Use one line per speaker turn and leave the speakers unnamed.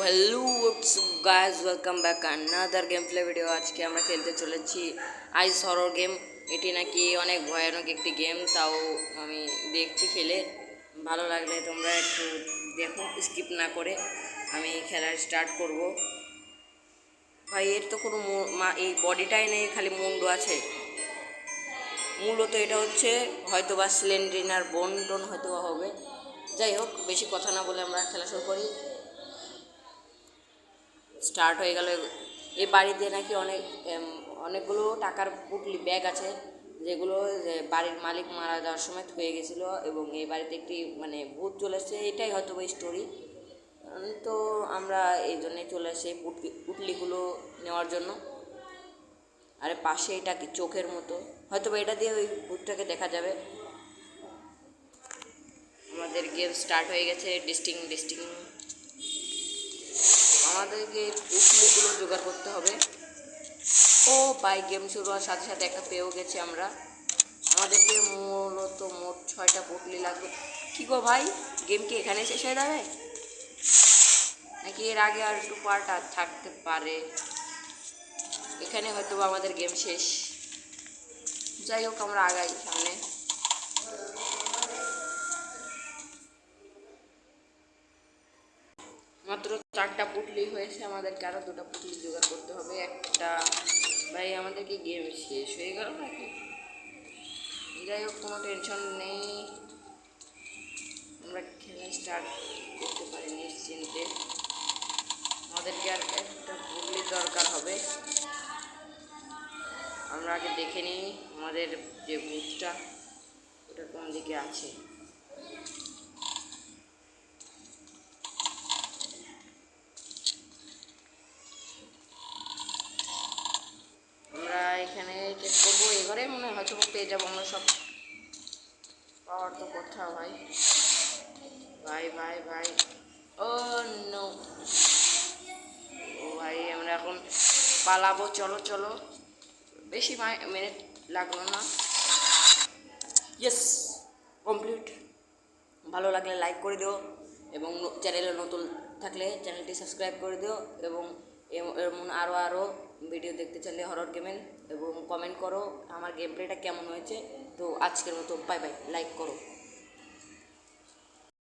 Hello guys, welcome back another game play video. আজকে আমরা খেলতে চলেছি আইস হরর গেম। এটি নাকি অনেক ভয়ানক একটি গেম, তাও আমি দেখছি খেলে। ভালো লাগলে তোমরা একটু দেখো, স্কিপ না করে। আমি খেলা স্টার্ট করব। ভাই এর তো কোনো এই বডিটাই নেই, খালি মুন্ডু আছে। মূলত এটা হচ্ছে হয়তো বা স্লেন্ড্রিনার বোন টোন হয়তো হবে। যাই হোক, বেশি কথা না বলে আমরা খেলা শুরু করি। স্টার্ট হয়ে গেল। এই বাড়িতে নাকি অনেকগুলো টাকার পুটলি ব্যাগ আছে, যেগুলো বাড়ির মালিক মারা যাওয়ার সময় থুয়ে গেছিলো, এবং এই বাড়িতে একটি ভূত চলে এসছে। এটাই হয়তো বা স্টোরি। তো আমরা এই জন্যই চলে আসি পুটলিগুলো নেওয়ার জন্য। আরে পাশে এটা কি চোখের মতো, হয়তো বা এটা দিয়ে ওই ভূতটাকে দেখা যাবে। আমাদের গেম স্টার্ট হয়ে গেছে। ডিস্টিং আমাদেরকে পুটলিগুলো জোগাড় করতে হবে। ও ভাই, গেম শুরু হওয়ার সাথে সাথে একটা পেয়েও গেছি আমরা। আমাদেরকে মূলত মোট 6টা পুটলি লাগবে। কী গো ভাই, গেম কি এখানে শেষ হয়ে যাবে নাকি এর আগে আর একটু পার্ট থাকতে পারে? এখানে হয়তো আমাদের গেম শেষ। যাই হোক, আমরা আগাই সামনে। মাত্র 4টা পুটলি হয়েছে, আমাদেরকে আরও 2টা পুটলি জোগাড় করতে হবে। একটা ভাই, আমাদের কি গেম শেষ হয়ে গেল নাকি? যাই হোক, কোনো টেনশন নেই, আমরা খেলা স্টার্ট করতে পারি নিশ্চিন্তে। আমাদেরকে আর একটা পুটলির দরকার হবে। আমরা আগে দেখে নিই আমাদের যে ভূতটা, ওটা কোন দিকে আছে। আমরা এখানে চেক করবো। এবারে মনে হয় হয়তো পেয়ে যাবো আমরা সব। পাওয়ার তো কথা ভাই। ভাই ভাই ভাই, ও নো, ও ভাই, আমরা এখন পালাবো। চলো চলো, বেশি মিনিট লাগলো না। Yes, complete. ভালো লাগলে লাইক করে দিও, এবং চ্যানেলে নতুন থাকলে চ্যানেলটি সাবস্ক্রাইব করে দিও, এবং এমন আরও ভিডিও দেখতে চাইলে হরর গেমের, এবং কমেন্ট করো আমার গেম প্লেটা কেমন হয়েছে। তো আজকের মতো বাই বাই, লাইক করো।